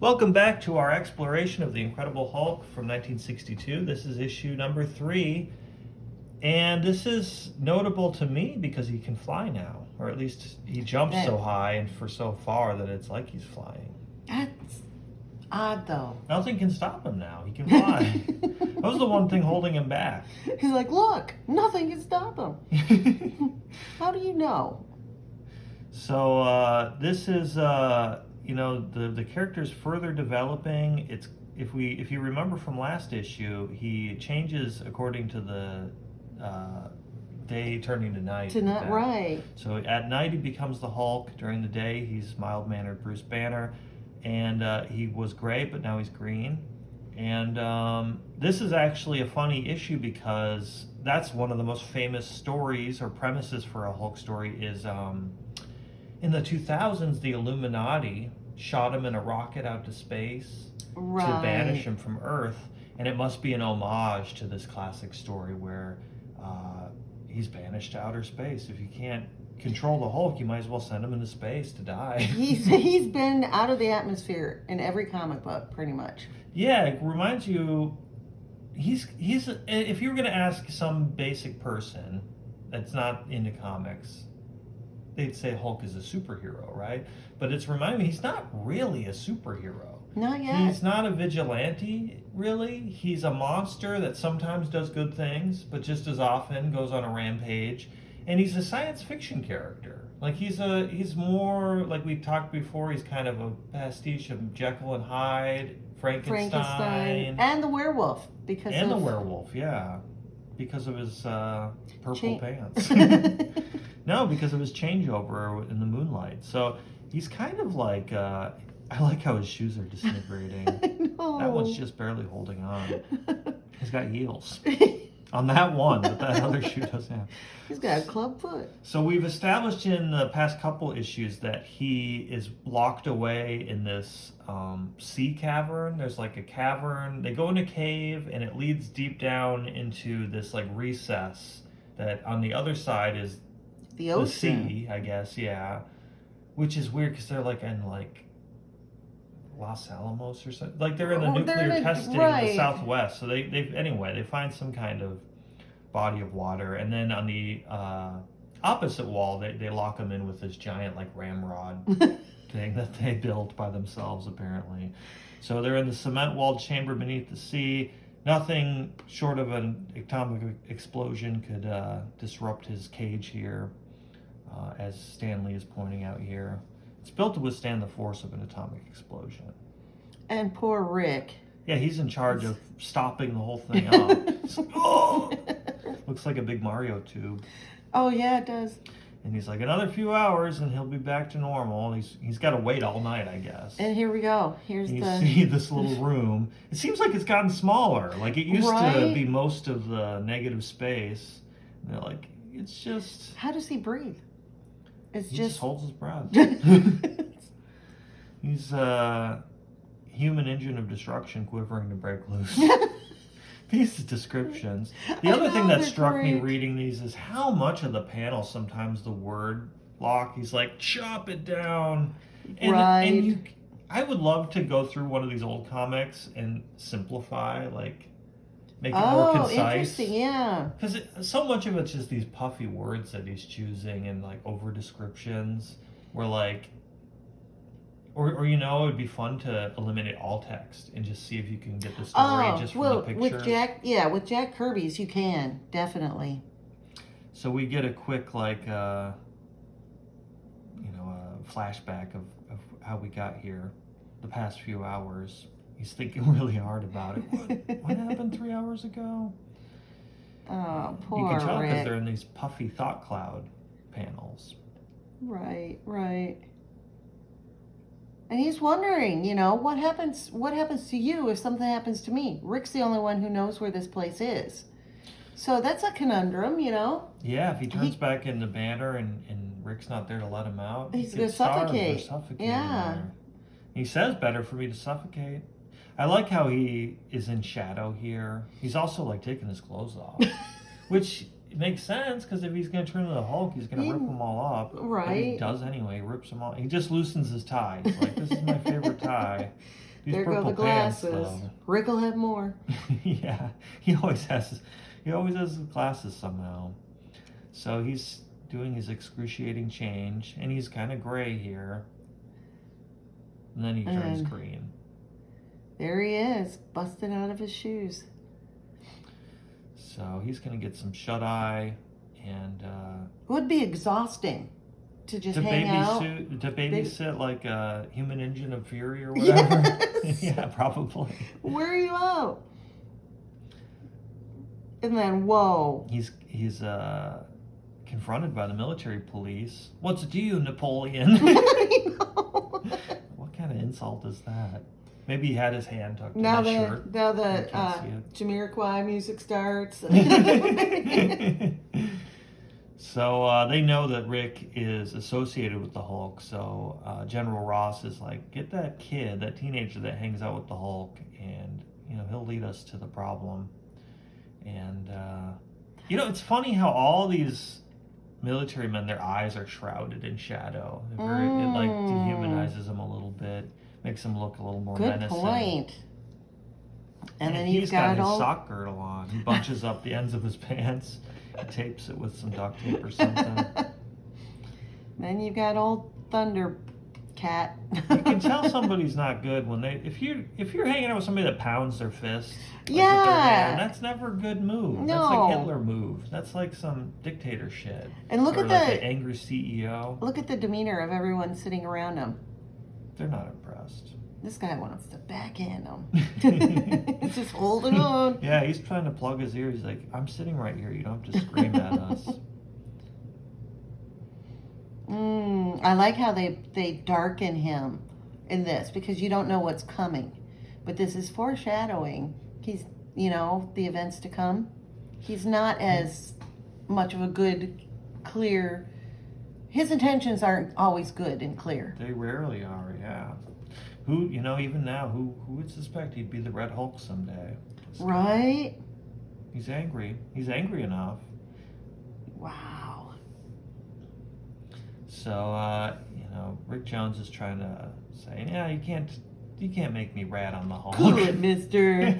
Welcome back to our exploration of the Incredible Hulk from 1962. This is issue number 3, and this is notable to me because he can fly now, or at least he jumps so high and for so far that it's like he's flying. That's odd, though. Nothing can stop him now. He can fly. That was the one thing holding him back. He's like, look, nothing can stop him. How do you know? So this is the character's further developing. It's if you remember from last issue, he changes according to the day turning to night. Right. So at night he becomes the Hulk. During the day he's mild-mannered Bruce Banner, and he was gray, but now he's green. And this is actually a funny issue because that's one of the most famous stories or premises for a Hulk story is in the 2000s, the Illuminati shot him in a rocket out to space to banish him from Earth. And it must be an homage to this classic story where he's banished to outer space. If you can't control the Hulk, you might as well send him into space to die. He's been out of the atmosphere in every comic book, pretty much. Yeah, it reminds you, he's if you were going to ask some basic person that's not into comics, they'd say Hulk is a superhero, right? But it's reminding me, he's not really a superhero. Not yet. He's not a vigilante, really. He's a monster that sometimes does good things, but just as often goes on a rampage. And he's a science fiction character. Like he's more, like we talked before, he's kind of a pastiche of Jekyll and Hyde, Frankenstein. And the werewolf. The werewolf, yeah. Because of his purple pants. No, because of his changeover in the moonlight. So he's kind of like, I like how his shoes are disintegrating. That one's just barely holding on. He's got heels. On that one, but that other shoe doesn't have. He's got a club foot. So we've established in the past couple issues that he is locked away in this sea cavern. There's like a cavern. They go in a cave, and it leads deep down into this like recess that on the other side is the ocean. The sea, I guess, yeah. Which is weird because they're like in like Los Alamos or something. Like they're in the nuclear testing in the Southwest. So they find some kind of body of water, and then on the opposite wall they lock them in with this giant like ramrod thing that they built by themselves apparently. So they're in the cement walled chamber beneath the sea. Nothing short of an atomic explosion could disrupt his cage here, as Stan Lee is pointing out here. It's built to withstand the force of an atomic explosion. And poor Rick. Yeah, he's in charge of stopping the whole thing up. Oh! Looks like a big Mario tube. Oh, yeah, it does. And he's like, another few hours and he'll be back to normal. He's got to wait all night, I guess. And here we go. You see this little room. It seems like it's gotten smaller. Like it used to be most of the negative space. And they're like, it's just... How does he breathe? He just holds his breath. He's a human engine of destruction quivering to break loose. These descriptions. The other thing that struck me reading these is how much of the panel sometimes the word lock, he's like, chop it down. And I would love to go through one of these old comics and simplify, like, make it more concise. Oh, interesting, yeah. Because so much of it's just these puffy words that he's choosing and like over descriptions where like, or it would be fun to eliminate all text and just see if you can get the story just from the pictures. With Jack Kirby's you can, definitely. So we get a quick like, a flashback of how we got here the past few hours. He's thinking really hard about it. What happened 3 hours ago? Oh, poor You can tell Rick. because they're in these puffy thought cloud panels. Right. And he's wondering, what happens to you if something happens to me? Rick's the only one who knows where this place is. So that's a conundrum, Yeah, if he turns back into Banner and Rick's not there to let him out, he's going to suffocate. Yeah. There. He says, better for me to suffocate. I like how he is in shadow here. He's also like taking his clothes off, which makes sense because if he's going to turn into the Hulk, he's going to rip them all up. Right. But he does anyway. He rips them all. He just loosens his tie. He's like, this is my favorite tie. These there go purple the glasses. pants, Rick will have more. Yeah, he always has his glasses somehow. So he's doing his excruciating change, and he's kind of gray here. And then he turns green. There he is, busted out of his shoes. So he's going to get some shut-eye, and... it would be exhausting to just hang out. To babysit like a human engine of fury or whatever? Yes. Yeah, probably. Where are you out? And then, whoa. He's confronted by the military police. What's to you, Napoleon? I know. What kind of insult is that? Maybe he had his hand tucked in his shirt. Now the Jamiroquai music starts. So they know that Rick is associated with the Hulk. So General Ross is like, get that kid, that teenager that hangs out with the Hulk, and he'll lead us to the problem. And it's funny how all these military men, their eyes are shrouded in shadow. It like dehumanizes them a little bit, makes them look a little more menacing. Good point. And then he's got his sock girdle on. He bunches up the ends of his pants, tapes it with some duct tape or something. Then you've got old Thundercat. You can tell somebody's not good when if you're hanging out with somebody that pounds their fists. Like yeah. with their hand, that's never a good move. No. That's like Hitler move. That's like some dictator shit. And look at the angry CEO. Look at the demeanor of everyone sitting around him. They're not impressed. This guy wants to backhand him. He's just holding on. Yeah, he's trying to plug his ear. He's like, I'm sitting right here. You don't have to scream at us. I like how they darken him in this because you don't know what's coming. But this is foreshadowing. He's, the events to come. He's not as much of a good, clear... His intentions aren't always good and clear. They rarely are, yeah. Who, even now, who would suspect he'd be the Red Hulk someday? Right? He's angry. He's angry enough. Wow. So, Rick Jones is trying to say, yeah, you can't make me rat on the Hulk. Good, mister.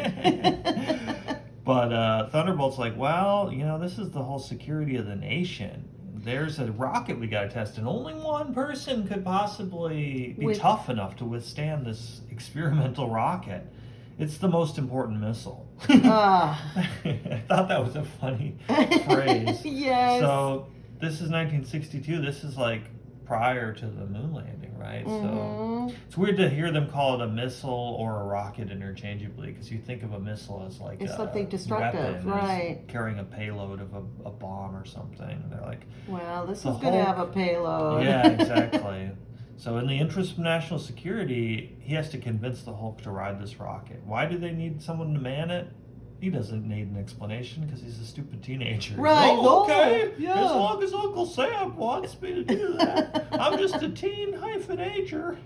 But Thunderbolt's like, well, this is the whole security of the nation. There's a rocket we got to test, and only one person could possibly be tough enough to withstand this experimental rocket. It's the most important missile. I thought that was a funny phrase. Yes. So this is 1962. This is like prior to the moon landing, right? So it's weird to hear them call it a missile or a rocket interchangeably, because you think of a missile as like it's something destructive, right? Carrying a payload of a bomb or something. And they're like, well, this is going to have a payload. Yeah, exactly. So in the interest of national security, he has to convince the Hulk to ride this rocket. Why do they need someone to man it? He doesn't need an explanation because he's a stupid teenager. Right. Oh, okay. Yeah. As long as Uncle Sam wants me to do that. I'm just a teen-ager.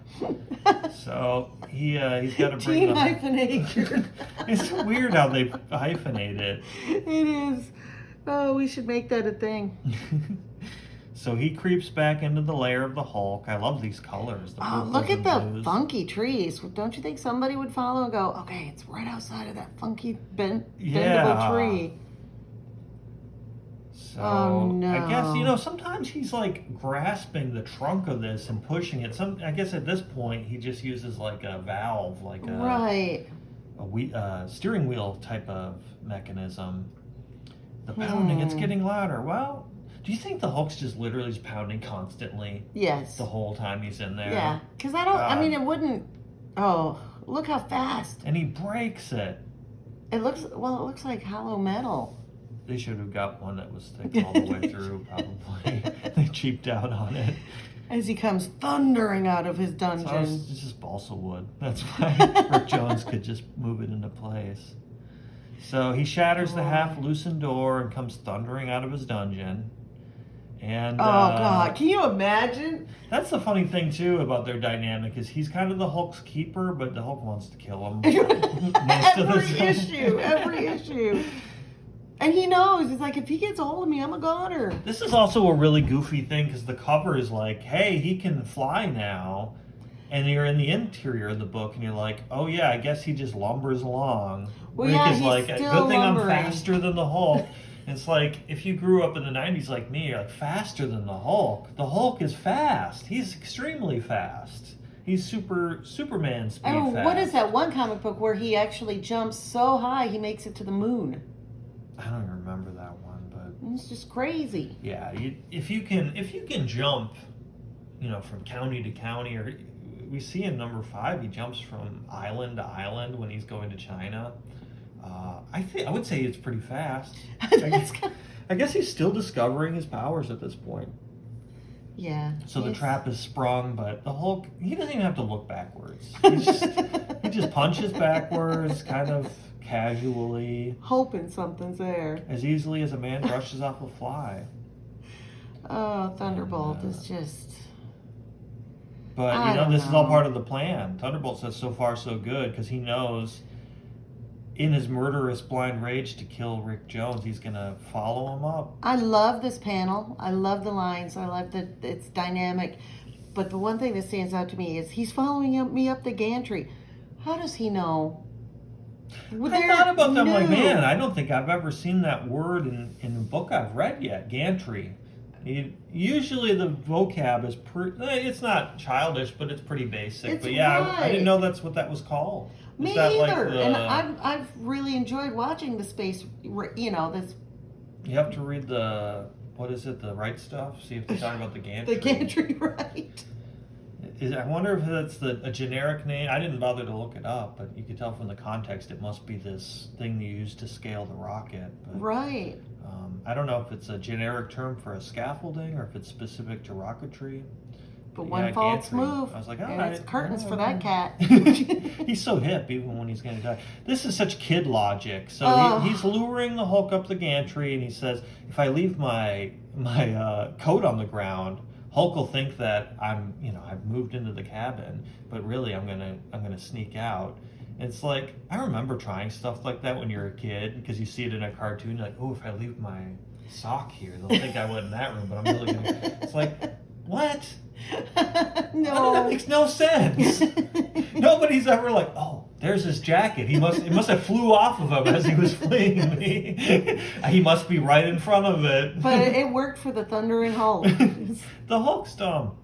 So he's got to bring teen-ager. It's weird how they hyphenate it. It is. Oh, we should make that a thing. So he creeps back into the lair of the Hulk. I love these colors. Oh, look at the funky trees. Don't you think somebody would follow and go, okay, it's right outside of that funky bendable tree? So oh, no. I guess, sometimes he's like grasping the trunk of this and pushing it. I guess at this point he just uses like a valve, like a steering wheel type of mechanism. The pounding, it's getting louder. Well, do you think the Hulk's just literally pounding constantly? Yes. The whole time he's in there? Yeah, because it wouldn't... Oh, look how fast. And he breaks it. It looks like hollow metal. They should have got one that was thick all the way through, probably. They cheaped out on it. As he comes thundering out of his dungeon. It's just balsa wood. That's why Rick Jones could just move it into place. So he shatters the half-loosened door and comes thundering out of his dungeon. And God, can you imagine? That's the funny thing too about their dynamic is he's kind of the Hulk's keeper, but the Hulk wants to kill him. Every issue. And he knows, he's like, if he gets a hold of me, I'm a goner. This is also a really goofy thing because the cover is like, hey, he can fly now. And you're in the interior of the book, and you're like, oh yeah, I guess he just lumbers along. Well, Rick yeah, is he's like, still good thing lumbering. I'm faster than the Hulk. And it's like, if you grew up in the 90s like me, you're like, faster than the Hulk. The Hulk is fast. He's extremely fast. He's Superman speed fast. What is that one comic book where he actually jumps so high he makes it to the moon? I don't even remember that one, but It's just crazy. yeah, if you can jump, from county to county, or we see in number 5 he jumps from island to island when he's going to China. I would say it's pretty fast. I guess he's still discovering his powers at this point. Yeah. So the trap is sprung, but the Hulk, he doesn't even have to look backwards. He just punches backwards, kind of casually, hoping something's there. as easily as a man brushes off a fly. Oh, Thunderbolt is just. But this is all part of the plan. Thunderbolt says so far so good because he knows in his murderous blind rage to kill Rick Jones, he's going to follow him up. I love this panel. I love the lines. I love that it's dynamic. But the one thing that stands out to me is he's following me up the gantry. How does he know? I thought about that. I'm like, man, I don't think I've ever seen that word in the book I've read yet, gantry. Usually the vocab is it's not childish, but it's pretty basic. But yeah, I didn't know that's what that was called. Me either. And I've really enjoyed watching the space, this. You have to read the right stuff? See if they talk about the gantry. The gantry, right. I wonder if that's a generic name. I didn't bother to look it up, but you could tell from the context it must be this thing you use to scale the rocket. But, right. I don't know if it's a generic term for a scaffolding or if it's specific to rocketry. But one false move. I was like, it's curtains for that cat. He's so hip even when he's going to die. This is such kid logic. So he's luring the Hulk up the gantry, and he says, if I leave my coat on the ground, Hulk will think that I've moved into the cabin, but really I'm gonna sneak out. And it's like, I remember trying stuff like that when you're a kid because you see it in a cartoon. You're like, oh, if I leave my sock here, they'll think I went in that room, but I'm really gonna. It's like, what? No, that makes no sense. Nobody's ever like, oh, there's his jacket. It must have flew off of him as he was fleeing me. He must be right in front of it. But it worked for the Thunder and Hulk. The Hulk's dumb,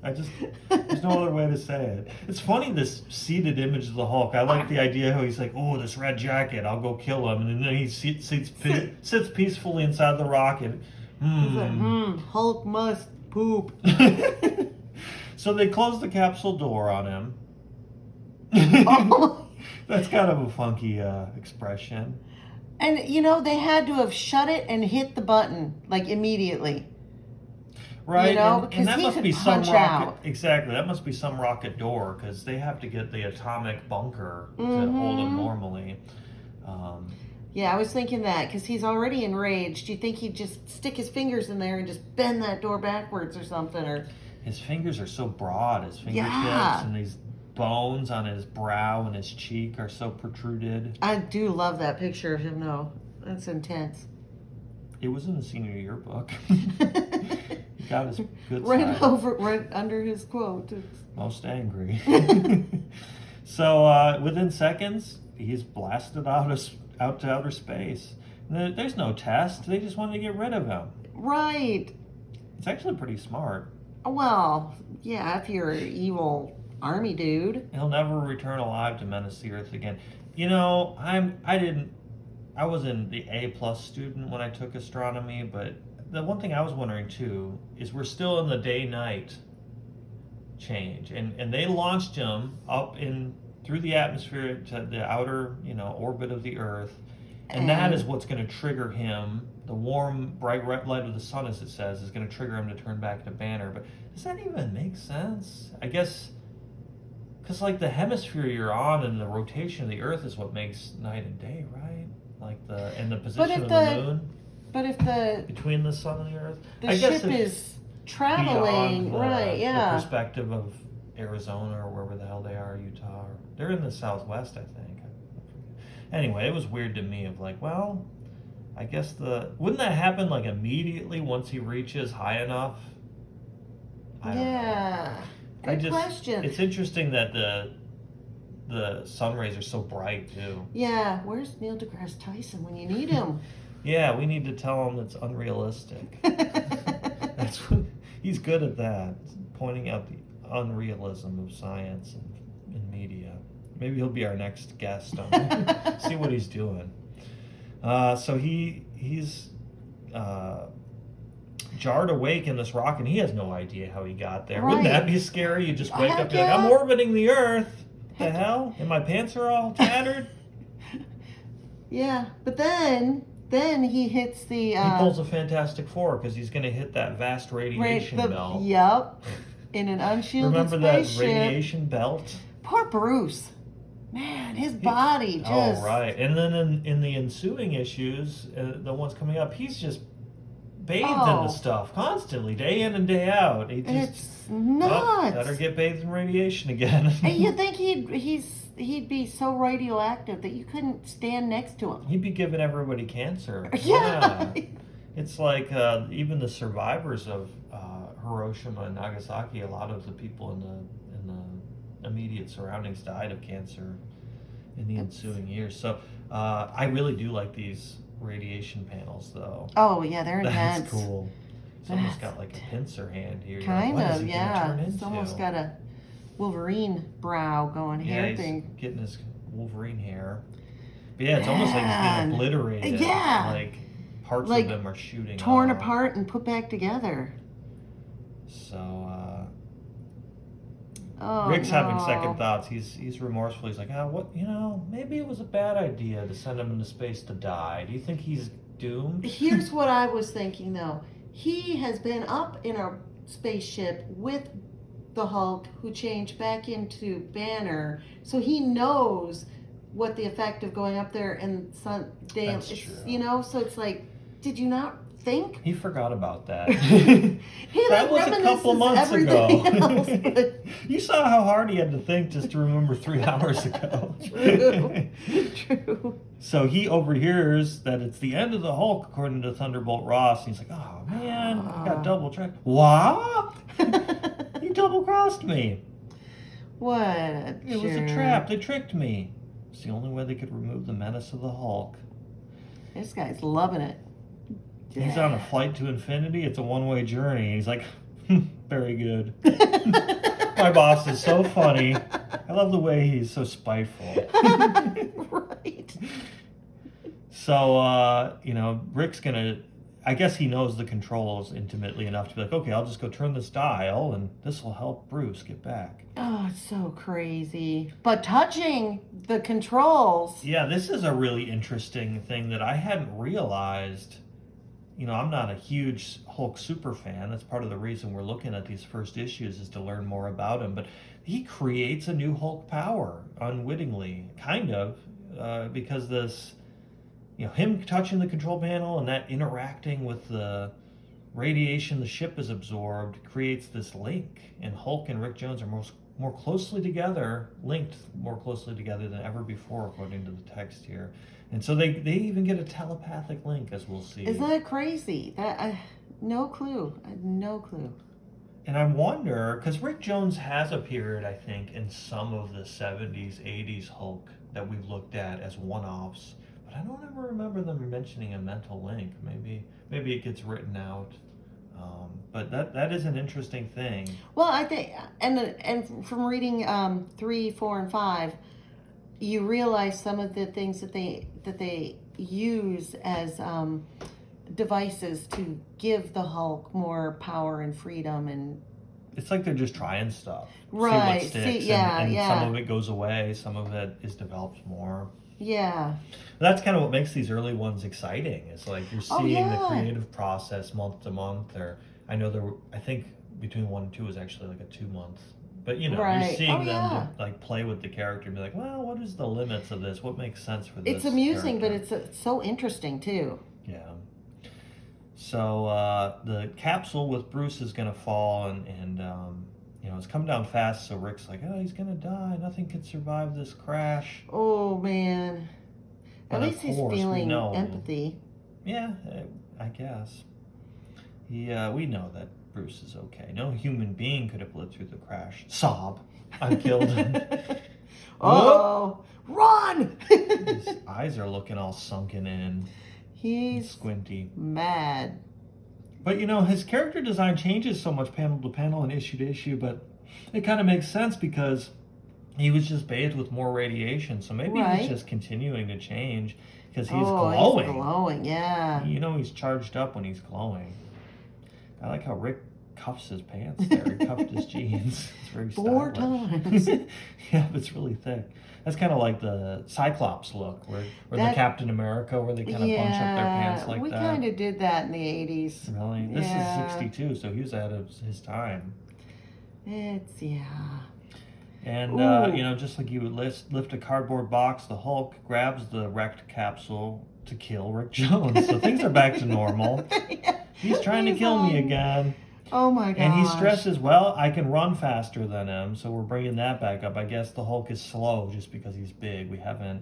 there's no other way to say it. It's funny, this seated image of the Hulk. I like the idea how he's like, oh, this red jacket, I'll go kill him. And then he sits peacefully inside the rocket. He's like, Hulk must poop. So they close the capsule door on him. That's kind of a funky expression. And, they had to have shut it and hit the button, like, immediately. Right, and that he must could be some punch rocket. out. Exactly, that must be some rocket door because they have to get the atomic bunker to hold him normally. Yeah, I was thinking that because he's already enraged. Do you think he'd just stick his fingers in there and just bend that door backwards or something? Or his fingers are so broad, his fingertips, and these bones on his brow and his cheek are so protruded. I do love that picture of him, though. That's intense. It was in the senior yearbook. He got his good side. Right under his quote. Most angry. So within seconds, he's blasted out to outer space. There's no test. They just wanted to get rid of him. Right. It's actually pretty smart. Well, yeah, if you're an evil army dude. He'll never return alive to menace the Earth again. I wasn't the A+ student when I took astronomy, but the one thing I was wondering too is we're still in the day-night change, and they launched him up through the atmosphere to the outer, orbit of the Earth, and that is what's going to trigger him. The warm, bright light of the sun, as it says, is going to trigger him to turn back to Banner. But does that even make sense? I guess because the hemisphere you're on and the rotation of the Earth is what makes night and day, right? And the position of the moon. But if between the sun and the Earth, I guess ship is traveling, right? Yeah. The perspective of Arizona or wherever the hell they are, Utah. They're in the Southwest, I think. Anyway, it was weird to me. I guess wouldn't that happen immediately once he reaches high enough? I don't know. Good question. It's interesting that the sun rays are so bright too. Yeah, where's Neil deGrasse Tyson when you need him? Yeah, we need to tell him it's unrealistic. He's good at that, pointing out the unrealism of science and media. Maybe he'll be our next guest on see what he's doing. So he's jarred awake in this rock, and he has no idea how he got there. Wouldn't that be scary? You just wake up, you're like, I'm orbiting the Earth. The hell? And my pants are all tattered? Yeah, but then he hits the... he pulls a Fantastic Four because he's going to hit that vast radiation belt. Yep, in an unshielded spaceship. Remember that radiation belt? Poor Bruce. Man, his body just... Oh, right. And then in the ensuing issues, the ones coming up, he's just bathed in the stuff constantly, day in and day out. It's nuts. Better get bathed in radiation again. And you think he'd be so radioactive that you couldn't stand next to him. He'd be giving everybody cancer. Yeah. It's like even the survivors of Hiroshima and Nagasaki, a lot of the people in the immediate surroundings died of cancer in the ensuing years. So I really do like these radiation panels, though. Oh yeah, they're intense. That's cool. Someone's got like a pincer hand here. Kind of, yeah. It's almost got a Wolverine brow going hair thing. He's getting his Wolverine hair. But yeah, it's almost like he's getting obliterated. Yeah. Like parts of them are shooting torn off. apart and put back together. So Rick's having second thoughts. He's remorseful. He's like, maybe it was a bad idea to send him into space to die. Do you think he's doomed? Here's what I was thinking, though. He has been up in a spaceship with the Hulk, who changed back into Banner, so he knows what the effect of going up there and That's true. So it's like, did you not think? He forgot about that. That was a couple months ago. Else, you saw how hard he had to think just to remember 3 hours ago. True. So he overhears that it's the end of the Hulk, according to Thunderbolt Ross. And he's like, oh man, I got double tracked. What? He double crossed me. What? It was a trap. They tricked me. It's the only way they could remove the menace of the Hulk. This guy's loving it. He's on a flight to infinity. It's a one-way journey. He's like, very good. My boss is so funny. I love the way he's so spiteful. Right. So, Rick's going to, I guess he knows the controls intimately enough to be like, okay, I'll just go turn this dial and this will help Bruce get back. Oh, it's so crazy. But touching the controls. Yeah, this is a really interesting thing that I hadn't realized. I'm not a huge Hulk super fan. That's part of the reason we're looking at these first issues is to learn more about him. But he creates a new Hulk power unwittingly, kind of, because this, him touching the control panel and that interacting with the radiation the ship is absorbed creates this link. And Hulk and Rick Jones are more closely together, linked more closely together than ever before, according to the text here. And so they even get a telepathic link, as we'll see. Isn't that crazy? No clue. I had no clue. And I wonder, because Rick Jones has appeared, I think, in some of the 70s, 80s Hulk that we've looked at as one-offs. But I don't ever remember them mentioning a mental link. Maybe it gets written out. But that is an interesting thing. Well, I think, and from reading 3, 4, and 5, you realize some of the things that they use as devices to give the Hulk more power and freedom, and it's like they're just trying stuff, right? See what sticks, and some of it goes away, some of it is developed more. Yeah, that's kind of what makes these early ones exciting. It's like you're seeing the creative process month to month. Or I think between 1 and 2 is actually like a 2-month. But you're seeing them to, play with the character and be like, well, what is the limits of this? What makes sense for this? It's amusing, character? But it's so interesting too. Yeah. So the capsule with Bruce is going to fall, and it's come down fast. So Rick's like, oh, he's going to die. Nothing can survive this crash. Oh man. But at least he's feeling empathy. Yeah, I guess. We know that Bruce is okay. No human being could have lived through the crash. Sob. I killed him. Oh, run! His eyes are looking all sunken in. He's squinty. Mad. But his character design changes so much panel to panel and issue to issue, but it kind of makes sense because he was just bathed with more radiation. So maybe he's just continuing to change because he's glowing. He's glowing, yeah. He's charged up when he's glowing. I like how Rick cuffs his pants there. He cuffed his jeans. It's very stylish. 4 times. Yeah, but it's really thick. That's kind of like the Cyclops look, or the Captain America, where they kind of bunch up their pants like that. We kind of did that in the 80s. Really? This is 62, so he was ahead of his time. It's, And, just like you would lift a cardboard box, the Hulk grabs the wrecked capsule to kill Rick Jones. So things are back to normal. He's trying to kill me again. Oh my gosh. And he stresses, well, I can run faster than him, so we're bringing that back up. I guess the Hulk is slow just because he's big. We haven't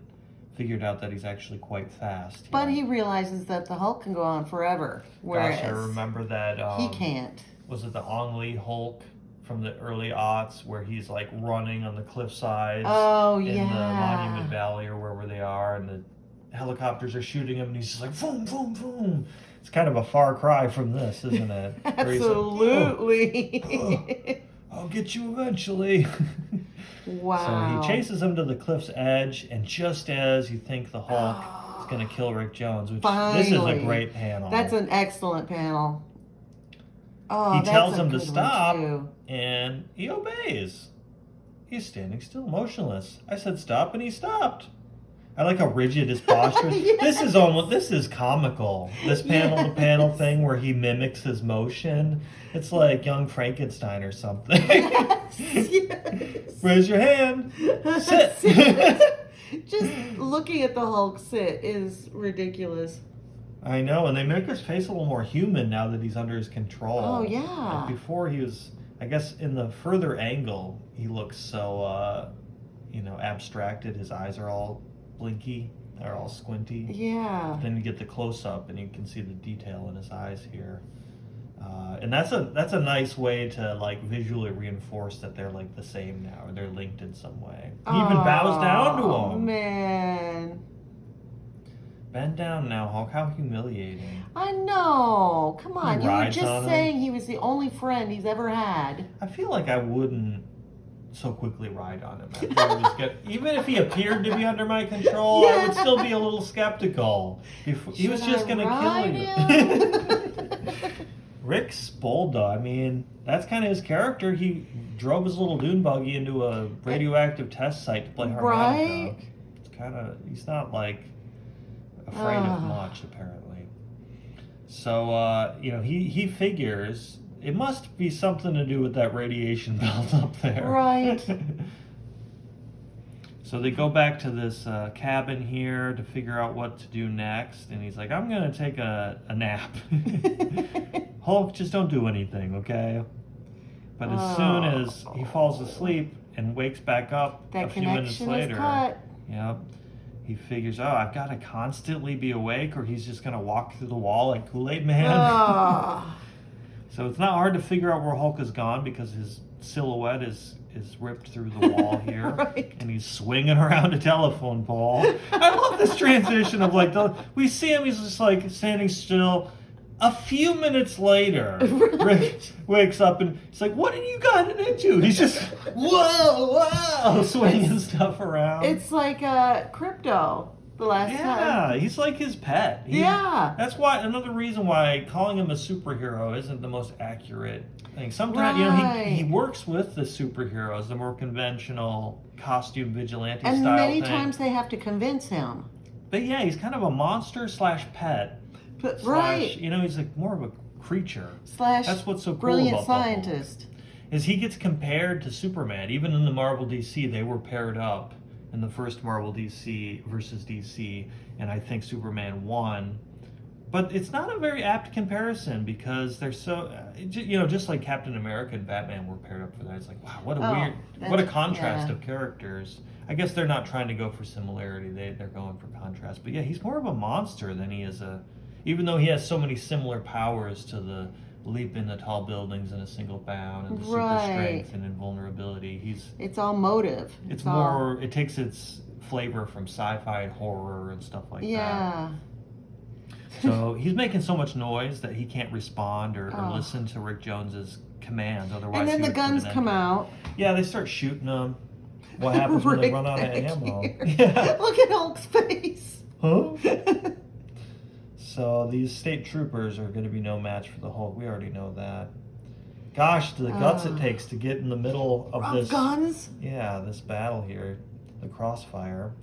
figured out that he's actually quite fast. But he realizes that the Hulk can go on forever. Whereas Gosh, I remember that. He can't. Was it the Ong Lee Hulk from the early aughts where he's like running on the cliffsides in the Monument Valley or wherever they are, and the helicopters are shooting him, and he's just like, boom, boom, boom. It's kind of a far cry from this, isn't it? Absolutely. Like, I'll get you eventually. Wow. So he chases him to the cliff's edge, and just as you think the Hulk is going to kill Rick Jones, which this is a great panel. That's an excellent panel. Oh, he tells him to stop, and he obeys. He's standing still, motionless. I said stop, and he stopped. I like how rigid his posture is. This is comical. This panel-to-panel thing where he mimics his motion. It's like Young Frankenstein or something. Yes. Raise your hand. Sit. Just looking at the Hulk sit is ridiculous. I know, and they make his face a little more human now that he's under his control. Oh, yeah. Like before he was, I guess, in the further angle, he looks so, abstracted. His eyes are all blinky, they're all squinty. Yeah. But then you get the close-up, and you can see the detail in his eyes here. And that's a nice way to like visually reinforce that they're like the same now, or they're linked in some way. He even bows down to him. Oh, man. Bend down now, Hulk. How humiliating. I know. Come on. You were just saying he was the only friend he's ever had. I feel like I wouldn't so quickly ride on him. Even if he appeared to be under my control, I would still be a little skeptical. He was just going to kill you. Rick's Bulldog, I mean, that's kind of his character. He drove his little dune buggy into a radioactive test site to play harmonica. Right? It's kind of, he's not like afraid of much, apparently. So, he figures it must be something to do with that radiation belt up there. Right. So they go back to this cabin here to figure out what to do next. And he's like, I'm going to take a nap. Hulk, just don't do anything, okay? But as soon as he falls asleep and wakes back up a few minutes later, he figures, I've got to constantly be awake or he's just going to walk through the wall like Kool-Aid Man. So it's not hard to figure out where Hulk has gone because his silhouette is ripped through the wall here. Right. And he's swinging around a telephone pole. I love this transition of we see him, he's just like standing still. A few minutes later, Rick wakes up and he's like, what have you gotten into? He's just, whoa, swinging stuff around. It's like Crypto the last time. Yeah, he's like his pet. That's why another reason why calling him a superhero isn't the most accurate thing. Sometimes, he works with the superheroes, the more conventional costume vigilante and style many thing. times they have to convince him. But yeah, he's kind of a monster / pet. Right. He's like more of a creature. / That's what's so cool brilliant about scientist. Is he gets compared to Superman. Even in the Marvel DC, they were paired up in the first Marvel DC versus DC, and I think Superman won. But it's not a very apt comparison because they're so, just like Captain America and Batman were paired up for that. It's like, wow, what a contrast of characters. I guess they're not trying to go for similarity. They're going for contrast. But yeah, he's more of a monster than he is even though he has so many similar powers to the leap into tall buildings in a single bound, and the super Right. strength and invulnerability. It's all motive. It's more. It takes its flavor from sci-fi and horror and stuff like that. Yeah. So he's making so much noise that he can't respond or Oh. listen to Rick Jones's commands. Otherwise, And then he the would put guns an end come to it. out. Yeah, they start shooting them. What happens when they run out of Right ammo? here. Yeah. Look at Hulk's face. Huh? So these state troopers are going to be no match for the Hulk. We already know that. Gosh, the guts it takes to get in the middle of this. Guns. Yeah, this battle here, the crossfire.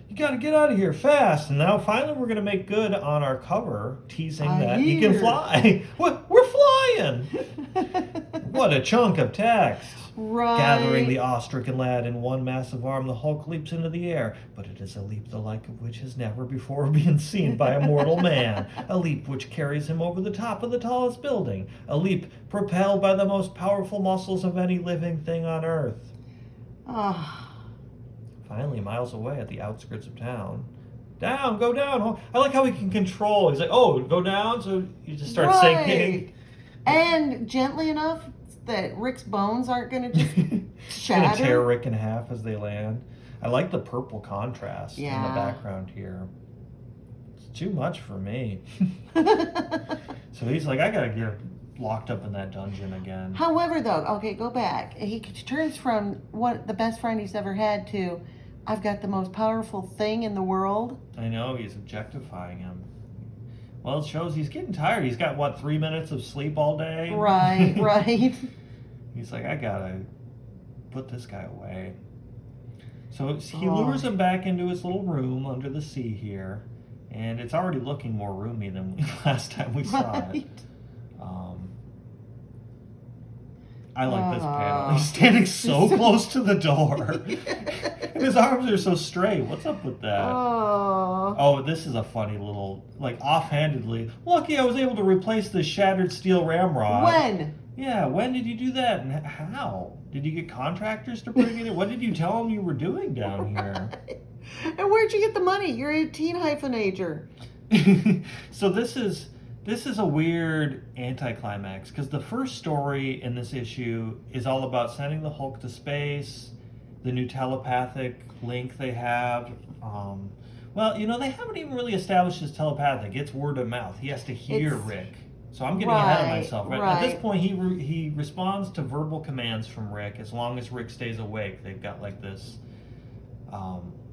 You got to get out of here fast. And now finally we're going to make good on our cover, teasing that he can fly. We're flying. What a chunk of text. Right. Gathering the awe-stricken lad in one massive arm, the Hulk leaps into the air, but it is a leap the like of which has never before been seen by a mortal man. A leap which carries him over the top of the tallest building. A leap propelled by the most powerful muscles of any living thing on Earth. Oh. Finally, miles away at the outskirts of town. Down, go down. I like how he can control. He's like, oh, go down, so you just start sinking. And gently enough that Rick's bones aren't going to just shatter. Gonna tear Rick in half as they land. I like the purple contrast in the Yeah. background here. It's too much for me. So he's like, I gotta get locked up in that dungeon again. However, though, okay, go back. He turns from what the best friend he's ever had to, I've got the most powerful thing in the world. I know, he's objectifying him. Well, it shows he's getting tired. He's got, what, 3 minutes of sleep all day? Right, right. He's like, I gotta put this guy away. So he lures him back into his little room under the sea here. And it's already looking more roomy than last time we saw it. I like this panel. He's standing so close to the door. And his arms are so straight. What's up with that? Oh, this is a funny little, like, offhandedly. Lucky I was able to replace this shattered steel ramrod. When? Yeah, when did you do that? And how? Did you get contractors to bring it in? What did you tell them you were doing down here? And where'd you get the money? You're a teen hyphenator. So this is a weird anticlimax because the first story in this issue is all about sending the Hulk to space, the new telepathic link they have. Well, you know, they haven't even really established his telepathic. It's word of mouth. He has to hear Rick. So I'm getting ahead of myself. Right? At this point, he responds to verbal commands from Rick as long as Rick stays awake. They've got like this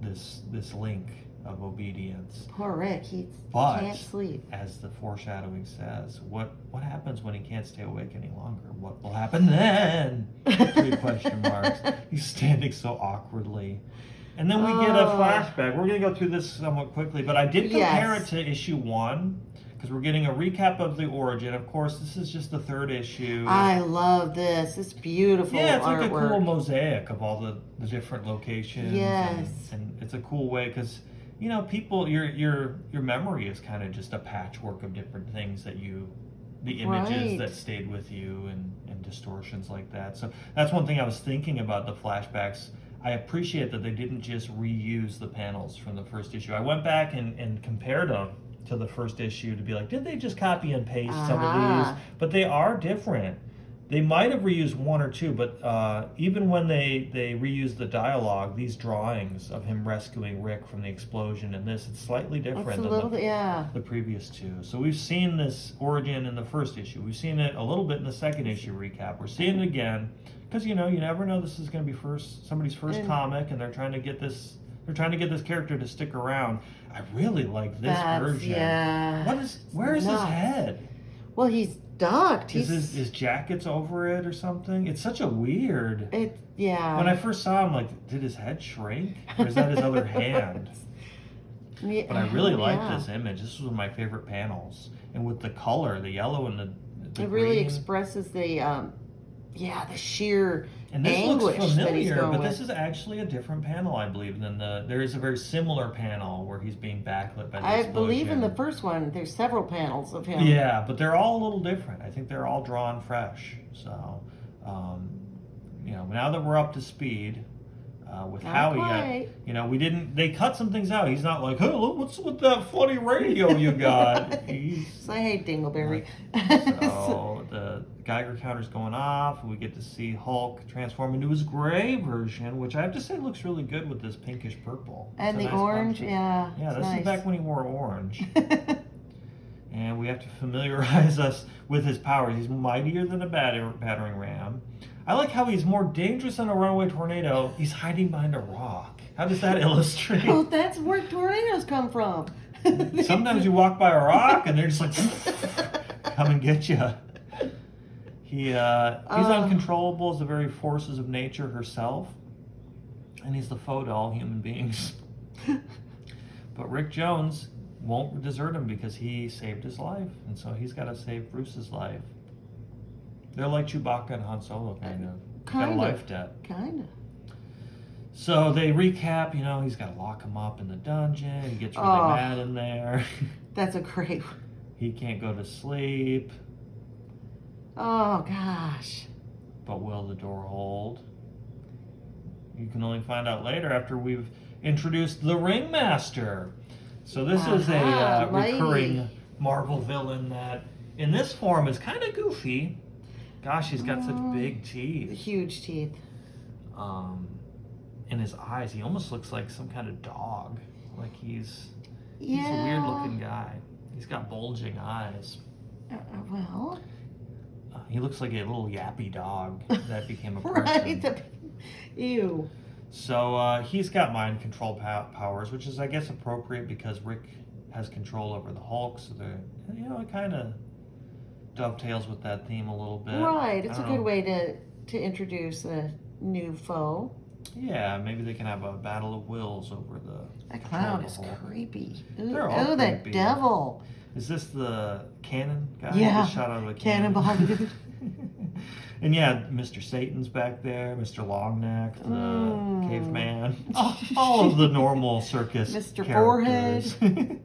this link of obedience. Poor Rick, he can't sleep. As the foreshadowing says, what happens when he can't stay awake any longer? What will happen then? 3 question marks. He's standing so awkwardly. And then we get a flashback. We're going to go through this somewhat quickly, but I did compare it to issue 1 because we're getting a recap of the origin. Of course, this is just the 3rd issue. I love this. It's beautiful. Yeah, it's like artwork. a cool mosaic of all the different locations. Yes. And it's a cool way because, you know, people, your memory is kind of just a patchwork of different things that the images that stayed with you and distortions like that. So that's one thing I was thinking about the flashbacks. I appreciate that they didn't just reuse the panels from the first issue. I went back and compared them to the first issue to be like, did they just copy and paste some of these? But they are different. They might have reused 1 or 2, but even when they reused the dialogue, these drawings of him rescuing Rick from the explosion and this, it's slightly different than the previous 2. So we've seen this origin in the first issue. We've seen it a little bit in the second issue recap. We're seeing it again because, you know, you never know this is going to be somebody's first comic, and they're trying to get this character to stick around. I really like this version. Yeah. Where is his head? Well, he's ducked. His jacket's over it or something. It's such a weird. When I first saw him, like, did his head shrink, or is that his other hand? But I really like this image. This was one of my favorite panels, and with the color, the yellow and the it green. really expresses the sheer and this anguish looks familiar, that he's going but with. this is actually a different panel, I believe, than there is a very similar panel where he's being backlit by the explosion. I believe in the first one, there's several panels of him. Yeah, but they're all a little different. I think they're all drawn fresh. So, you know, now that we're up to speed, with Not Howie. quite. They cut some things out. He's not like, hey, look, what's with that funny radio you got? So I hate Dingleberry. So the Geiger counter's going off. We get to see Hulk transform into his gray version, which I have to say looks really good with this pinkish purple. And the nice orange, contrast. yeah. Yeah, this nice. is back when he wore orange. And we have to familiarize us with his powers. He's mightier than a battering ram. I like how he's more dangerous than a runaway tornado. He's hiding behind a rock. How does that illustrate? Oh, that's where tornadoes come from. Sometimes you walk by a rock and they're just like, come and get you. He's uncontrollable as the very forces of nature herself. And he's the foe to all human beings. But Rick Jones won't desert him because he saved his life. And so he's got to save Bruce's life. They're like Chewbacca and Han Solo, kind of. Got a life debt. Kind of. So they recap, he's got to lock him up in the dungeon. He gets really mad in there. That's a great. He can't go to sleep. Oh, gosh. But will the door hold? You can only find out later after we've introduced the Ringmaster. So this is a recurring Marvel villain that, in this form, is kind of goofy. Gosh, he's got such big teeth. Huge teeth. In his eyes, he almost looks like some kind of dog. Like he's a weird looking guy. He's got bulging eyes. Well. He looks like a little yappy dog that became a person. Right. Ew. So he's got mind control powers, which is, I guess, appropriate because Rick has control over the Hulk. So it kind of dovetails with that theme a little bit. Right. It's a good way to introduce a new foe. Yeah, maybe they can have a battle of wills over the. That clown is creepy. They're all creepy. That devil. Is this the cannon guy? Yeah. Just shot out of a cannon. Cannonball dude. And yeah, Mr. Satan's back there, Mr. Longneck, the caveman, all of the normal circus Mr. characters. Forehead.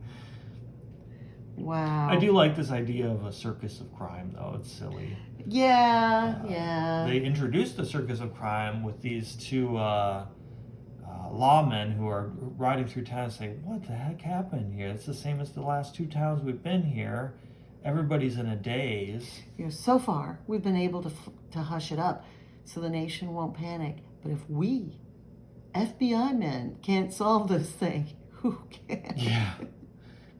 Wow. I do like this idea of a circus of crime, though. It's silly. Yeah. They introduced the circus of crime with these two lawmen who are riding through town and say, what the heck happened here? It's the same as the last 2 towns we've been here. Everybody's in a daze. So far, we've been able to hush it up so the nation won't panic. But if we, FBI men, can't solve this thing, who can? Yeah.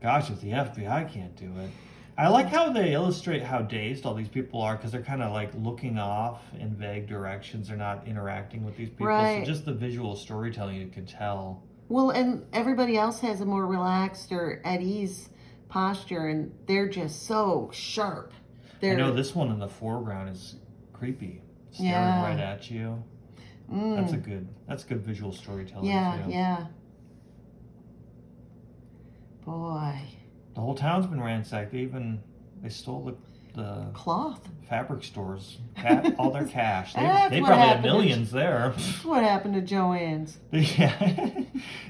Gosh, if the FBI can't do it. I like how they illustrate how dazed all these people are because they're kind of like looking off in vague directions. They're not interacting with these people. Right. So just the visual storytelling, you can tell. Well, and everybody else has a more relaxed or at ease posture, and they're just so sharp. I know this one in the foreground is creepy, staring right at you. That's good visual storytelling. Yeah. Boy. The whole town's been ransacked. They stole the cloth fabric stores, all their cash. They That's probably had millions there. That's what happened to Joann's. Yeah.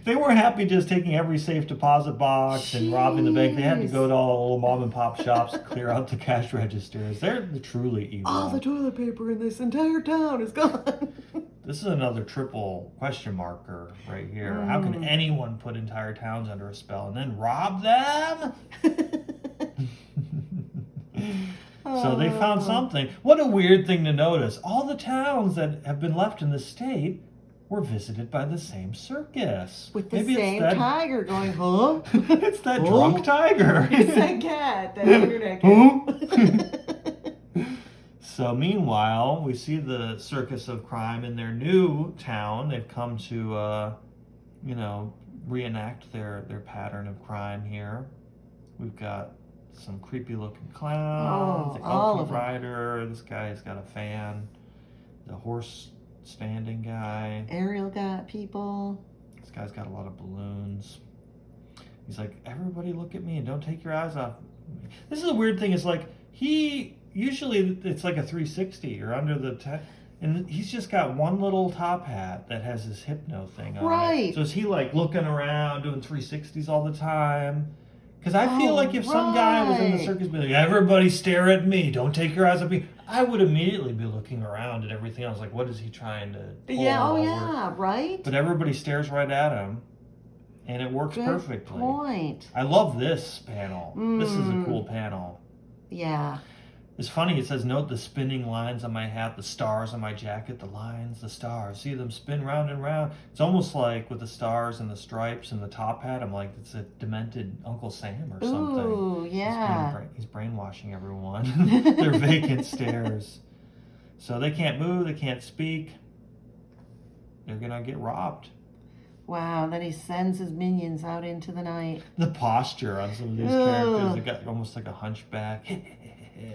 They weren't happy just taking every safe deposit box and robbing the bank. They had to go to all the little mom and pop shops to clear out the cash registers. They're truly evil. All the toilet paper in this entire town is gone. This is another triple question marker right here. How can anyone put entire towns under a spell and then rob them? So they found something. What a weird thing to notice. All the towns that have been left in the state were visited by the same circus. With the same tiger going, huh? It's that drunk tiger. It's that cat, that internet cat. So meanwhile, we see the circus of crime in their new town. They've come to, reenact their pattern of crime here. We've got some creepy looking clowns, the Elk Rider, this guy's got a fan, the horse standing guy. Ariel got people. This guy's got a lot of balloons. He's like, everybody look at me and don't take your eyes off me. This is a weird thing, it's like, usually it's like a 360, you're under the and he's just got one little top hat that has his hypno thing on right. it. So is he like looking around doing 360s all the time? Because I feel like if some guy was in the circus, be like, everybody stare at me, don't take your eyes off me. I would immediately be looking around at everything. I was like, what is he trying to pull Yeah, over? yeah, right? But everybody stares right at him, and it works Good perfectly. point. I love this panel. This is a cool panel. Yeah. It's funny, it says, note the spinning lines on my hat, the stars on my jacket, the lines, the stars. See them spin round and round. It's almost like with the stars and the stripes and the top hat, I'm like, it's a demented Uncle Sam or something. Ooh, yeah. He's brainwashing everyone. They're vacant stares. So they can't move, they can't speak. They're going to get robbed. Wow, then he sends his minions out into the night. The posture on some of these characters, they got almost like a hunchback.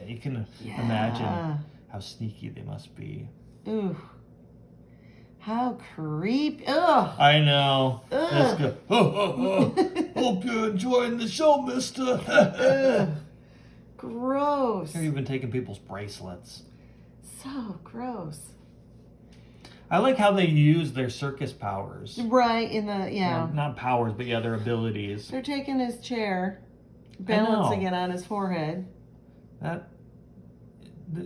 You can imagine how sneaky they must be. Ooh. How creepy. Ugh. I know. Ugh. Let's go. Hope you're enjoying the show, mister. Ugh. Gross. They're even taking people's bracelets. So gross. I like how they use their circus powers. Right, in the, Well, not powers, but their abilities. They're taking his chair, balancing it on his forehead.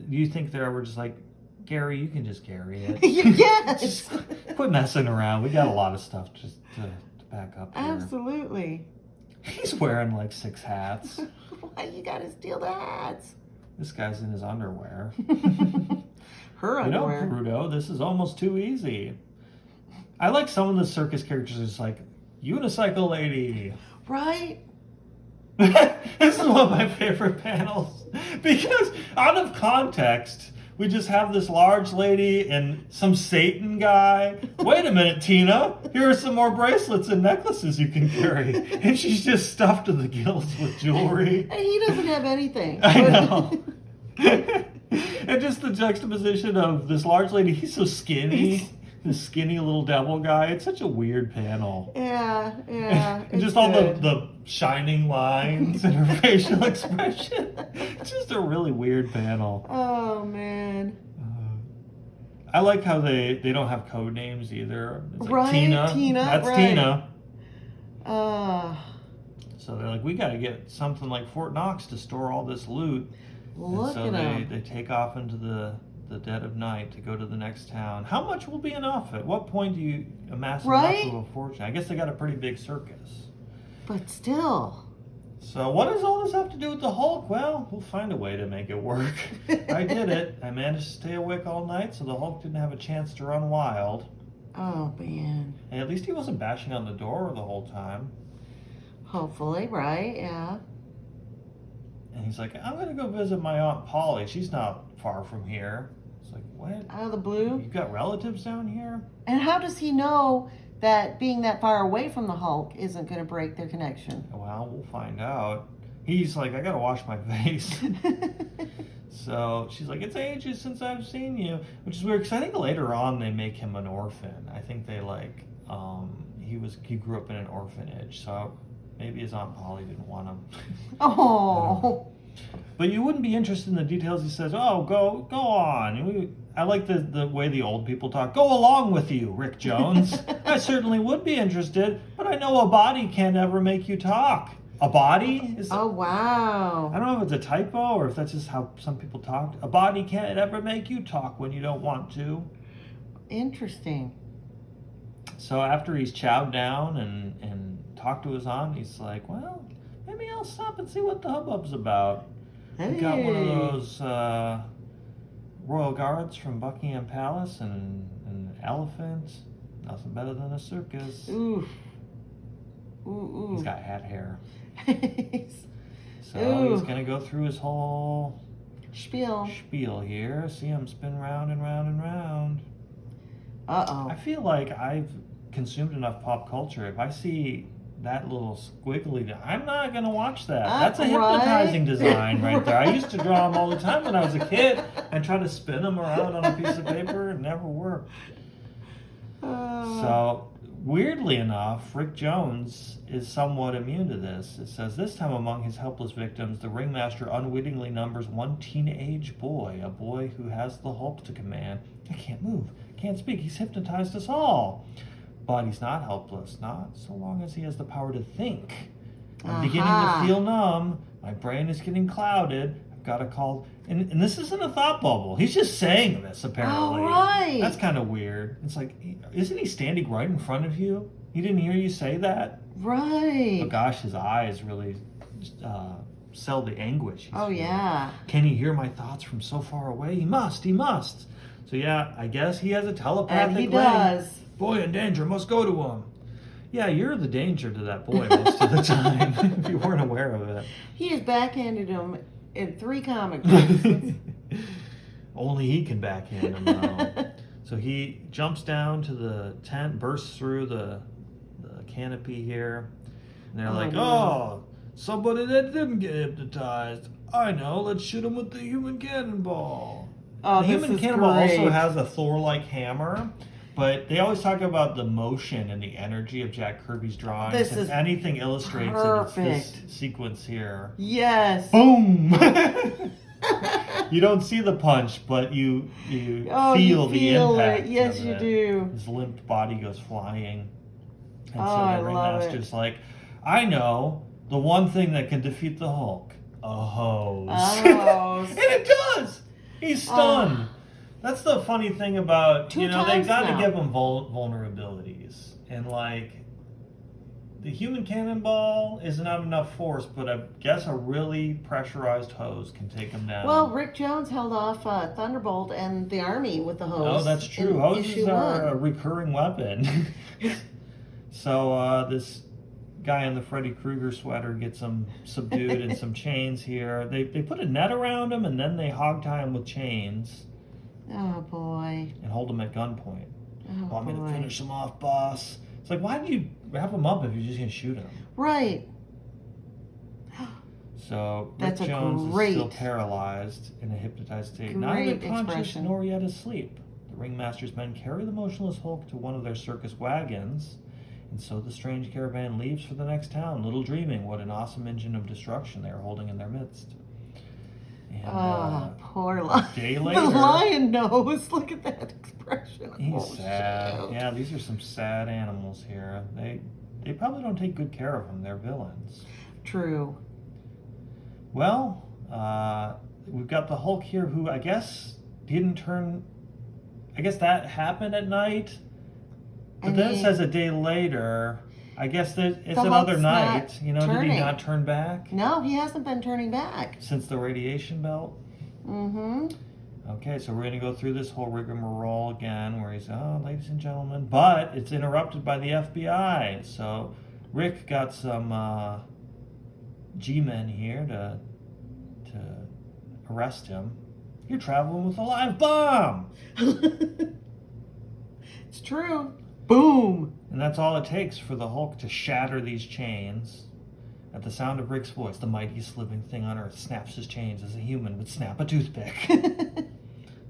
You think they were just like, Gary, you can just carry it. Yes. Just quit messing around. We got a lot of stuff just to back up here. Absolutely. He's wearing like 6 hats. Why you gotta steal the hats? This guy's in his underwear. Her underwear. You know, Bruto, this is almost too easy. I like some of the circus characters. It's like, unicycle lady. Right? This is one of my favorite panels because out of context, we just have this large lady and some Satan guy. Wait a minute, Tina. Here are some more bracelets and necklaces you can carry. And she's just stuffed to the gills with jewelry. And he doesn't have anything. I know. And just the juxtaposition of this large lady, he's so skinny. This skinny little devil guy. It's such a weird panel. Yeah. And just all the shining lines and her facial expression. It's just a really weird panel. Oh, man. I like how they don't have code names either. It's like Right, Tina. That's right. Tina. So they're like, we got to get something like Fort Knox to store all this loot. Look and so at they take off into the dead of night to go to the next town. How much will be enough? At what point do you amass enough of a fortune? I guess they got a pretty big circus. But still. So what does all this have to do with the Hulk? Well, we'll find a way to make it work. I did it. I managed to stay awake all night so the Hulk didn't have a chance to run wild. Oh, man. And at least he wasn't bashing on the door the whole time. Hopefully, right? Yeah. And he's like, I'm going to go visit my Aunt Polly. She's not far from here. It's like, what? Out of the blue? You've got relatives down here? And how does he know that being that far away from the Hulk isn't going to break their connection? Well, we'll find out. He's like, I got to wash my face. So she's like, it's ages since I've seen you. Which is weird, because I think later on they make him an orphan. I think they like, he grew up in an orphanage. So maybe his Aunt Polly didn't want him. Oh. But you wouldn't be interested in the details. He says, oh, go on. I like the way the old people talk. Go along with you, Rick Jones. I certainly would be interested, but I know a body can't ever make you talk. A body? Oh, wow. I don't know if it's a typo or if that's just how some people talk. A body can't ever make you talk when you don't want to. Interesting. So after he's chowed down and talked to his aunt, he's like, well, maybe I'll stop and see what the hubbub's about. Hey. We got one of those royal guards from Buckingham Palace and an elephant. Nothing better than a circus. Ooh. Ooh. He's got hat hair. So Ooh. he's going to go through his whole Spiel here. See him spin round and round and round. Uh-oh. I feel like I've consumed enough pop culture. If I see that little squiggly, I'm not going to watch that. That's a hypnotizing design right there. I used to draw them all the time when I was a kid and try to spin them around on a piece of paper. It never worked. So, weirdly enough, Rick Jones is somewhat immune to this. It says, this time among his helpless victims, the ringmaster unwittingly numbers one teenage boy, a boy who has the Hulk to command. I can't move, can't speak, he's hypnotized us all. But he's not helpless, not so long as he has the power to think. I'm beginning to feel numb, my brain is getting clouded, I've gotta call. And this isn't a thought bubble. He's just saying this, apparently. Oh, right. That's kind of weird. It's like, isn't he standing right in front of you? He didn't hear you say that? Right. Oh, gosh, his eyes really sell the anguish. Oh, feeling. yeah. Can he hear my thoughts from so far away? He must. So, yeah, I guess he has a telepathic And he link. does. Boy in danger, must go to him. Yeah, you're the danger to that boy most of the time, if you weren't aware of it. He has backhanded him in 3 comic books. Only he can backhand him, though. So he jumps down to the tent, bursts through the canopy here. And they're like, no. oh, somebody that didn't get hypnotized. I know, let's shoot him with the human cannonball. Oh, The this human is cannonball great. also has a Thor-like hammer. But they always talk about the motion and the energy of Jack Kirby's drawings. This and is anything illustrates it. It's this perfect. sequence here. Yes. Boom! You don't see the punch, but you feel the impact. it. Yes, of you it. do. His limp body goes flying. And Oh, so I the love Ringmaster's like, I know the one thing that can defeat the Hulk. A hose. A hose. And it does! He's stunned. That's the funny thing about, 2 they times got to now. give him vulnerabilities. And like, the human cannonball is not enough force, but I guess a really pressurized hose can take him down. Well, Rick Jones held off Thunderbolt and the Army with the hose. Oh, that's true. in Hoses issue are 1. a recurring weapon. So this guy in the Freddy Krueger sweater gets him subdued in some chains here. They put a net around him, and then they hog tie him with chains Oh, boy. and hold him at gunpoint. Oh, Want me to boy. finish him off, boss? It's like, why do you have him up if you're just going to shoot him? Right. So That's Rick a Jones great- is still paralyzed in a hypnotized state, neither Great conscious expression. nor yet asleep. The Ringmaster's men carry the motionless Hulk to one of their circus wagons, and so the strange caravan leaves for the next town, little dreaming what an awesome engine of destruction they are holding in their midst. And, Oh, poor lion. day The later- lion knows. Look at that expression. He's Oh, sad. shoot. Yeah, these are some sad animals here. They probably don't take good care of them. They're villains. True. Well, we've got the Hulk here who I guess didn't turn. I guess that happened at night. But And then it he- says a day later. I guess that it's The another Hulk's night. not Did he turning. not turn back No, he hasn't been turning back. since the radiation belt? Mm-hmm. Okay, so we're going to go through this whole rigmarole again where he's, oh, ladies and gentlemen, but it's interrupted by the FBI. So Rick got some G-men here to arrest him. You're traveling with a live bomb! It's true. Boom. And that's all it takes for the Hulk to shatter these chains. At the sound of Rick's voice, the mightiest living thing on earth snaps his chains as a human would snap a toothpick.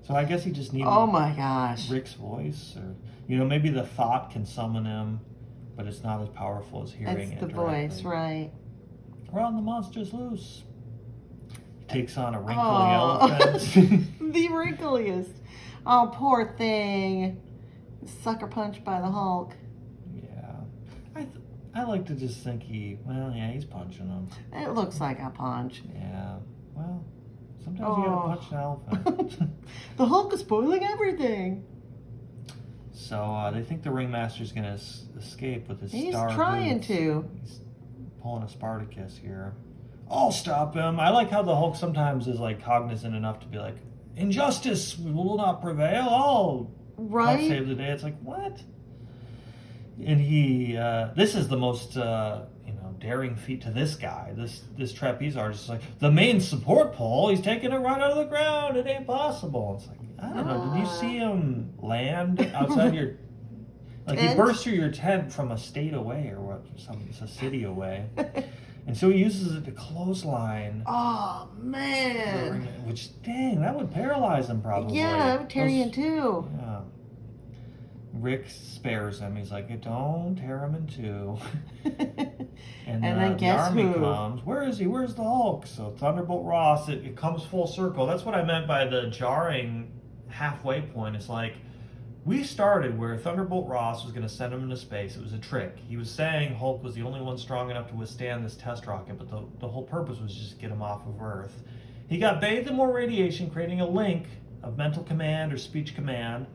So I guess he just needed Oh my gosh. Rick's voice, or maybe the thought can summon him, but it's not as powerful as hearing It's it the directly. voice, right? Run, the monster's loose. He takes on a wrinkly Oh. elephant. The wrinkliest. Oh, poor thing. Sucker punched by the Hulk. Yeah, I like to just think he's punching him. It looks like a punch. Yeah, well, sometimes you gotta punch an elephant. The Hulk is spoiling everything. So they think the Ringmaster's gonna escape with his He's star trying boots. to. He's pulling a Spartacus here. I'll stop him. I like how the Hulk sometimes is like cognizant enough to be like, injustice will not prevail. I'll Right? save the day. It's like, what? And he, this is the most, daring feat to this guy. This trapeze artist is like, the main support pole, he's taking it right out of the ground. It ain't possible. It's like, I don't know. Did you see him land outside your, like he Tent? burst through your tent from a state away or what? It's a city away. And so he uses it to clothesline. Oh, man. Which, dang, that would paralyze him probably. Yeah, that would tear you in Those- two. Yeah. Rick spares him. He's like, don't tear him in two. And then the guess army who? comes. Where is he? Where's the Hulk? So Thunderbolt Ross, it comes full circle. That's what I meant by the jarring halfway point. It's like, we started where Thunderbolt Ross was going to send him into space. It was a trick. He was saying Hulk was the only one strong enough to withstand this test rocket, but the whole purpose was just to get him off of Earth. He got bathed in more radiation, creating a link of mental command or speech command,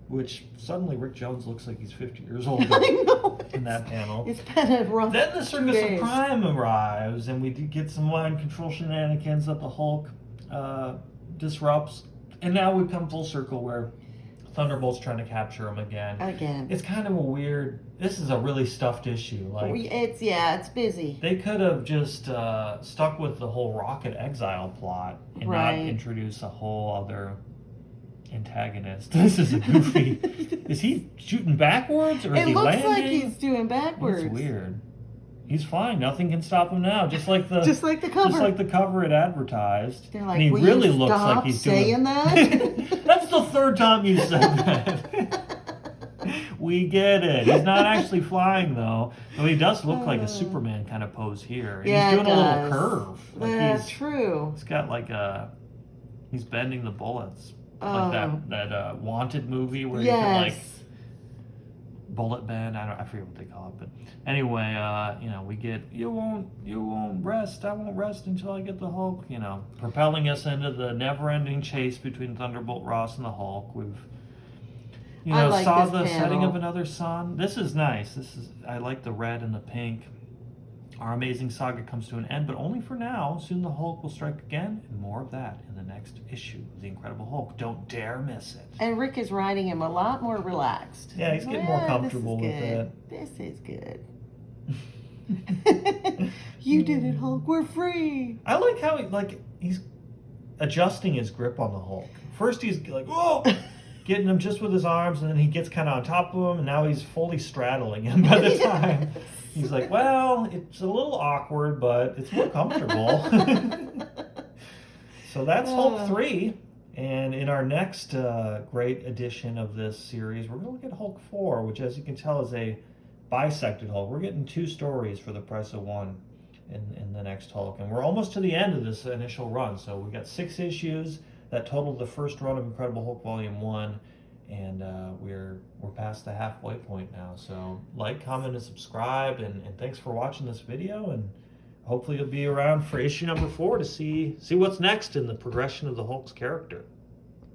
which suddenly Rick Jones looks like he's 50 years old I know. in that panel. It's been a rough Then the Circus 2 days. of Prime arrives, and we get some mind control shenanigans that the Hulk disrupts. And now we've come full circle where Thunderbolt's trying to capture him again. It's kind of a weird. This is a really stuffed issue. Like it's busy. They could have just stuck with the whole Rocket Exile plot and not introduce a whole other antagonist. This is a goofy. Is he shooting backwards or is he landing? It looks like he's doing backwards. It's weird. He's fine. Nothing can stop him now. Just like the cover. Just like the cover it advertised. They're like, and he will really you looks stop like he's saying doing that? That's the third time you said that. We get it. He's not actually flying though. Though he does look like a Superman kind of pose here. And yeah, he's doing a little curve. Like that's true. He's got like he's bending the bullets. Like that Wanted movie where you can like bullet bend. I forget what they call it, but anyway, we get you won't rest. I won't rest until I get the Hulk. Propelling us into the never-ending chase between Thunderbolt Ross and the Hulk. We've saw the setting of another sun. This is nice. I like the red and the pink. Our amazing saga comes to an end, but only for now. Soon the Hulk will strike again, and more of that in the next issue of The Incredible Hulk. Don't dare miss it. And Rick is riding him a lot more relaxed. Yeah, he's getting more comfortable with it. This is good. You did it, Hulk. We're free. I like how he's adjusting his grip on the Hulk. First he's like, whoa! Getting him just with his arms, and then he gets kind of on top of him, and now he's fully straddling him by the time. He's like, well, it's a little awkward, but it's more comfortable. So that's Hulk 3. And in our next great edition of this series, we're going to look at Hulk 4, which, as you can tell, is a bisected Hulk. We're getting 2 stories for the price of 1 in the next Hulk. And we're almost to the end of this initial run. So we got 6 issues that totaled the first run of Incredible Hulk Volume 1. And we're past the halfway point now. So like, comment, and subscribe. And thanks for watching this video. And hopefully you'll be around for issue number 4 to see what's next in the progression of the Hulk's character.